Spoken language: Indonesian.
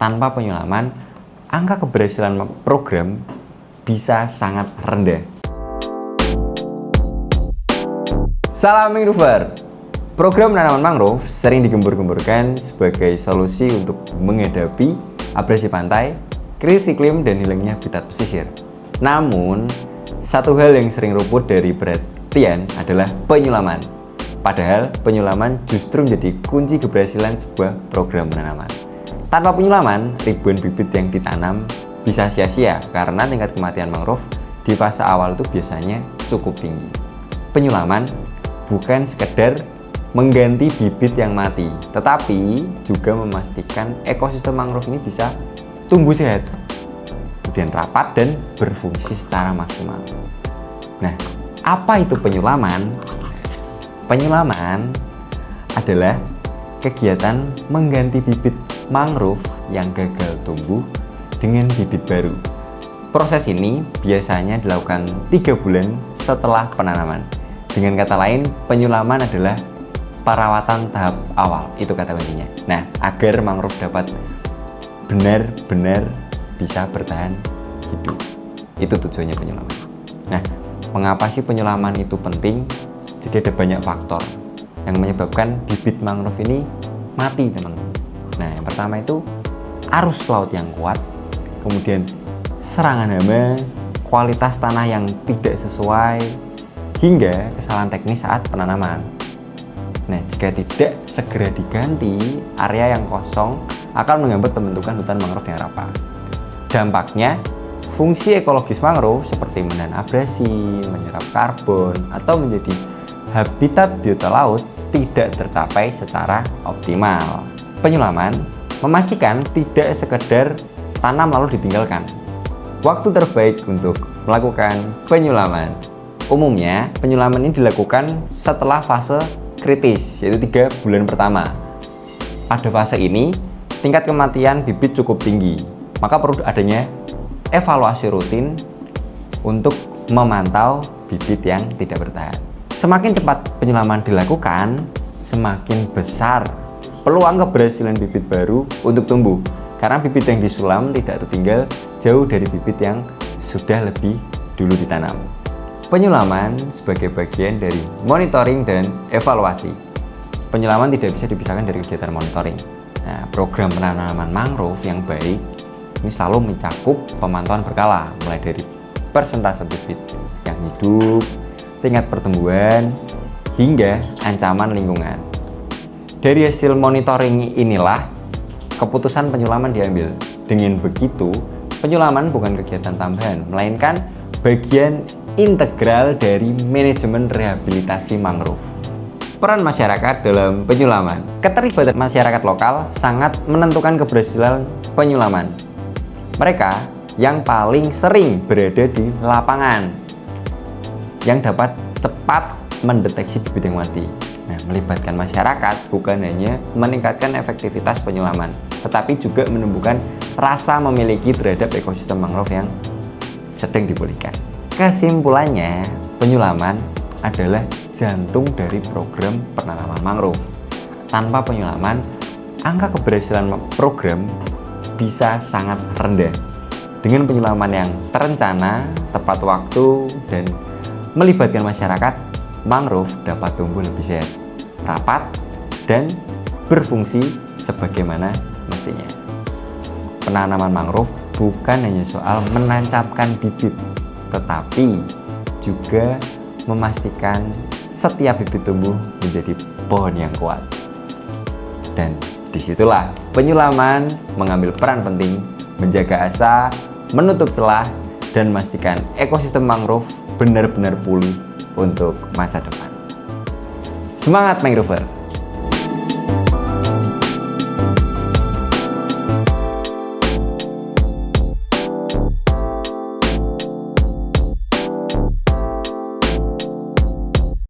Tanpa penyulaman, angka keberhasilan program bisa sangat rendah. Salam mangrover. Program penanaman mangrove sering digembur-gemburkan sebagai solusi untuk menghadapi abrasi pantai, krisis iklim, dan hilangnya habitat pesisir. Namun, satu hal yang sering luput dari perhatian adalah penyulaman. Padahal, penyulaman justru menjadi kunci keberhasilan sebuah program penanaman. Tanpa penyulaman, ribuan bibit yang ditanam bisa sia-sia karena tingkat kematian mangrove di fase awal itu biasanya cukup tinggi. Penyulaman bukan sekedar mengganti bibit yang mati, tetapi juga memastikan ekosistem mangrove ini bisa tumbuh sehat, kemudian rapat dan berfungsi secara maksimal. Nah, apa itu penyulaman? Penyulaman adalah kegiatan mengganti bibit mangrove yang gagal tumbuh dengan bibit baru. Proses ini biasanya dilakukan 3 bulan setelah penanaman. Dengan kata lain, penyulaman adalah perawatan tahap awal, itu kata kuncinya. Nah, agar mangrove dapat benar-benar bisa bertahan hidup. Itu tujuannya penyulaman. Nah, mengapa sih penyulaman itu penting? Jadi ada banyak faktor yang menyebabkan bibit mangrove ini mati, teman-teman. Nah, yang pertama itu arus laut yang kuat, kemudian serangan hama, kualitas tanah yang tidak sesuai, hingga kesalahan teknis saat penanaman. Nah, jika tidak segera diganti, area yang kosong akan menghambat pembentukan hutan mangrove yang rapat. Dampaknya, fungsi ekologis mangrove seperti menahan abrasi, menyerap karbon, atau menjadi habitat biota laut tidak tercapai secara optimal. Penyulaman memastikan tidak sekedar tanam lalu ditinggalkan. Waktu terbaik untuk melakukan penyulaman. Umumnya, penyulaman ini dilakukan setelah fase kritis, yaitu 3 bulan pertama. Pada fase ini, tingkat kematian bibit cukup tinggi, maka perlu adanya evaluasi rutin untuk memantau bibit yang tidak bertahan. Semakin cepat penyulaman dilakukan, semakin besar peluang keberhasilan bibit baru untuk tumbuh, karena bibit yang disulam tidak tertinggal jauh dari bibit yang sudah lebih dulu ditanam. Penyulaman sebagai bagian dari monitoring dan evaluasi. Penyulaman tidak bisa dipisahkan dari kegiatan monitoring. Nah, program penanaman mangrove yang baik ini selalu mencakup pemantauan berkala, mulai dari persentase bibit yang hidup, tingkat pertumbuhan, hingga ancaman lingkungan. Dari hasil monitoring inilah keputusan penyulaman diambil. Dengan begitu, penyulaman bukan kegiatan tambahan, melainkan bagian integral dari manajemen rehabilitasi mangrove. Peran masyarakat dalam penyulaman. Keterlibatan masyarakat lokal sangat menentukan keberhasilan penyulaman. Mereka yang paling sering berada di lapangan, yang dapat cepat mendeteksi bibit yang mati. Nah, melibatkan masyarakat bukan hanya meningkatkan efektivitas penyulaman, tetapi juga menumbuhkan rasa memiliki terhadap ekosistem mangrove yang sedang dipulihkan. Kesimpulannya, penyulaman adalah jantung dari program penanaman mangrove. Tanpa penyulaman, angka keberhasilan program bisa sangat rendah. Dengan penyulaman yang terencana, tepat waktu, dan melibatkan masyarakat, mangrove dapat tumbuh lebih sehat, rapat, dan berfungsi sebagaimana mestinya. Penanaman mangrove bukan hanya soal menancapkan bibit, tetapi juga memastikan setiap bibit tumbuh menjadi pohon yang kuat. Dan disitulah penyulaman mengambil peran penting menjaga asa, menutup celah, dan memastikan ekosistem mangrove benar-benar pulih untuk masa depan. Semangat mangrover!